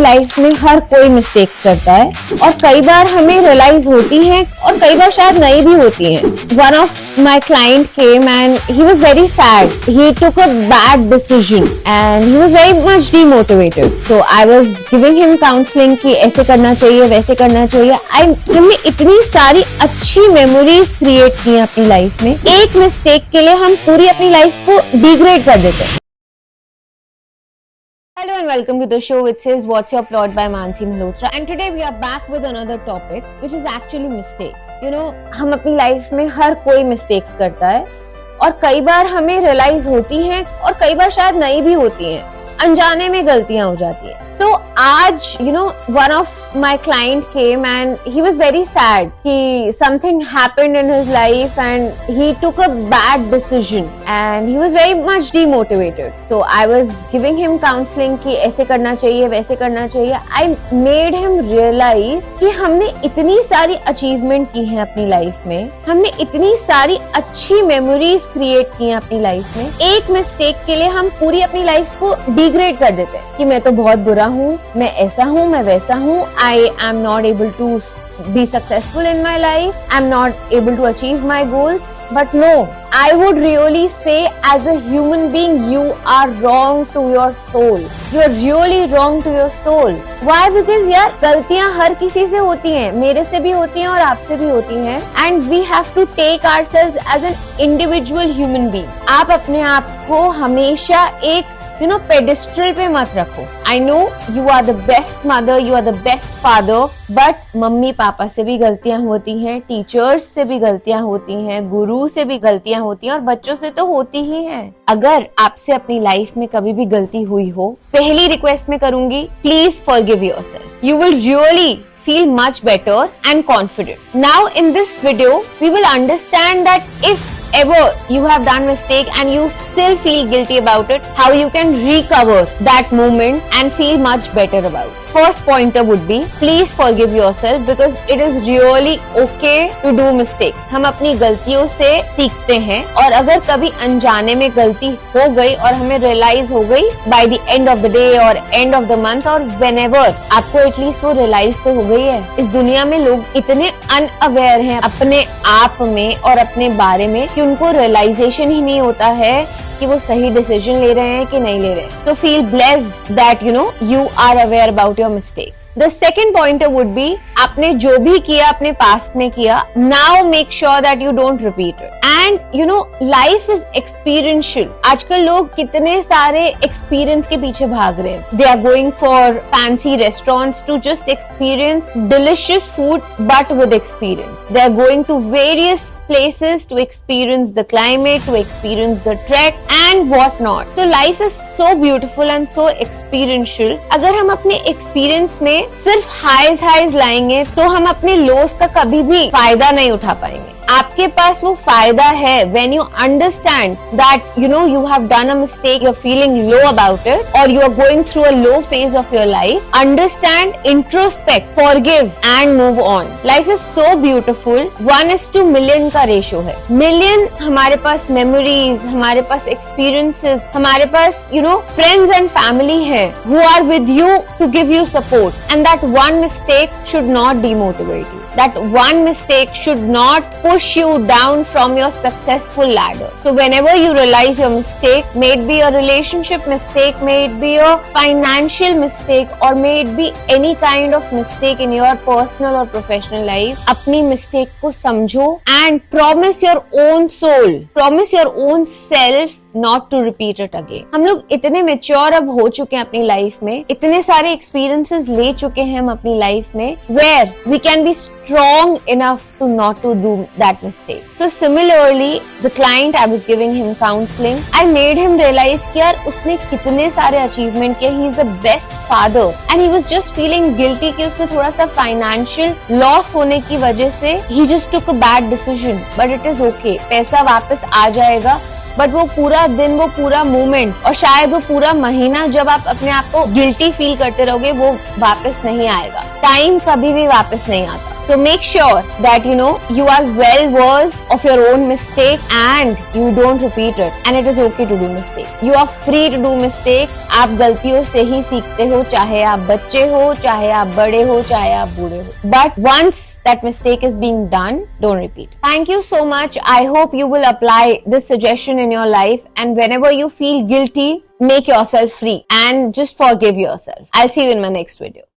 Life में हर कोई mistakes करता है और कई बार हमें रियलाइज होती है और कई बार शायद नहीं भी होती है. One of my client came and he was very sad. He took a bad decision and he was very much demotivated. So I was giving him counseling कि ऐसे करना चाहिए, वैसे करना चाहिए. हमने इतनी सारी अच्छी मेमोरीज क्रिएट की अपनी लाइफ में. एक मिस्टेक के लिए हम पूरी अपनी लाइफ को डिग्रेड कर देते हैं. Hello and welcome to the show which says What's Your Plot by Mansi Malhotra, and today we are back with another topic which is actually mistakes. You know, हम अपनी लाइफ में हर कोई mistakes करता है और कई बार हमें रियलाइज होती हैं और कई बार शायद नहीं भी होती हैं. अनजाने में गलतियां हो जाती है. तो आज one of my client came and he was very sad कि something happened in his life and he took a bad decision and he was very much demotivated. So I was giving him counseling कि ऐसे करना चाहिए, वैसे करना चाहिए. I made him realize कि हमने इतनी सारी अचीवमेंट की है अपनी लाइफ में, हमने इतनी सारी अच्छी मेमोरीज क्रिएट की है अपनी लाइफ में. एक मिस्टेक के लिए हम पूरी अपनी लाइफ को डिग्रेड कर देते हैं कि मैं तो बहुत बुरा हूँ, मैं ऐसा हूँ, मैं वैसा हूँ. I am not able to be successful in my life. I'm not able to achieve my goals. But no, I would really say as a human being, you are wrong to your soul. You are really wrong to your soul. Why? Because यार गलतियाँ हर किसी से होती हैं, मेरे से भी होती हैं और आपसे भी होती हैं. And we have to take ourselves as an individual human being. आप अपने आप को हमेशा एक पेडिस्ट्रल पे मत रखो. I know you are the best mother, you are the best father, but mummy papa से भी गलतियां होती हैं, टीचर्स से भी गलतियां होती हैं, गुरु से भी गलतियां होती हैं और बच्चों से तो होती ही हैं. अगर आपसे अपनी लाइफ में कभी भी गलती हुई हो, पहली रिक्वेस्ट मैं करूंगी, please forgive yourself. You will really feel much better and confident. Now in this video, we will understand that if ever you have done mistake and you still feel guilty about it, how you can recover that moment and feel much better about it. First pointer would be, please forgive yourself because it is really okay to do mistakes. हम अपनी गलतियों से सीखते हैं और अगर कभी अनजाने में गलती हो गई और हमें रियलाइज हो गई by the end of the day और end of the month और whenever, आपको एटलीस्ट वो रियलाइज तो हो गई है. इस दुनिया में लोग इतने अनअवेयर हैं अपने आप में और अपने बारे में कि उनको रियलाइजेशन ही नहीं होता है कि वो सही डिसीजन ले रहे हैं कि नहीं ले रहे हैं. तो feel blessed that you are aware about your mistakes. The second pointer would be, आपने जो भी किया अपने पास्ट में किया, now make sure that you don't repeat it. And life is experiential. आजकल लोग कितने सारे experience के पीछे भाग रहे हैं. They are going for fancy restaurants to just experience delicious food, but with experience. They are going to various places to experience the climate, to experience the trek and what not. So life is so beautiful and so experiential. अगर हम अपने experience में सिर्फ highs लाएंगे तो हम अपने lows का कभी भी फायदा नहीं उठा पाएंगे. आपके पास वो फायदा है when you understand that you have done a mistake, you're feeling low about it or you are going through a low phase of your life. Understand, introspect, forgive and move on. Life is so beautiful. 1:1,000,000 का ratio है. Million हमारे पास memories, हमारे पास experiences, हमारे पास friends and family है who are with you to give you support, and that one mistake should not demotivate you. That one mistake should not push you down from your successful ladder. So whenever you realize your mistake, may it be a relationship mistake, may it be a financial mistake, or may it be any kind of mistake in your personal or professional life, अपनी mistake को समझो and promise your own soul, promise your own self not to repeat it again. हम लोग इतने mature अब हो चुके हैं अपनी लाइफ में, इतने सारे एक्सपीरियंसेस ले चुके हैं हम अपनी लाइफ में, where we can be strong enough to not to do that mistake. So similarly, the client, I was giving him counseling, I made him realize कि यार उसने कितने सारे अचीवमेंट किए, he is the best father and he was just feeling guilty कि उसने थोड़ा सा फाइनेंशियल लॉस होने की वजह से he just took a bad decision, but it is okay. पैसा वापस आ जाएगा, बट वो पूरा दिन, वो पूरा मोमेंट और शायद वो पूरा महीना जब आप अपने आप को गिल्टी फील करते रहोगे, वो वापस नहीं आएगा. टाइम कभी भी वापस नहीं आता. So make sure that you are well versed of your own mistake and you don't repeat it. And it is okay to do mistakes. You are free to do mistakes. आप गलतियों से ही सीखते हो, चाहे आप बच्चे हो, चाहे आप बड़े हो, चाहे आप बूढ़े हो. But once that mistake is being done, don't repeat. Thank you so much. I hope you will apply this suggestion in your life, and whenever you feel guilty, make yourself free and just forgive yourself. I'll see you in my next video.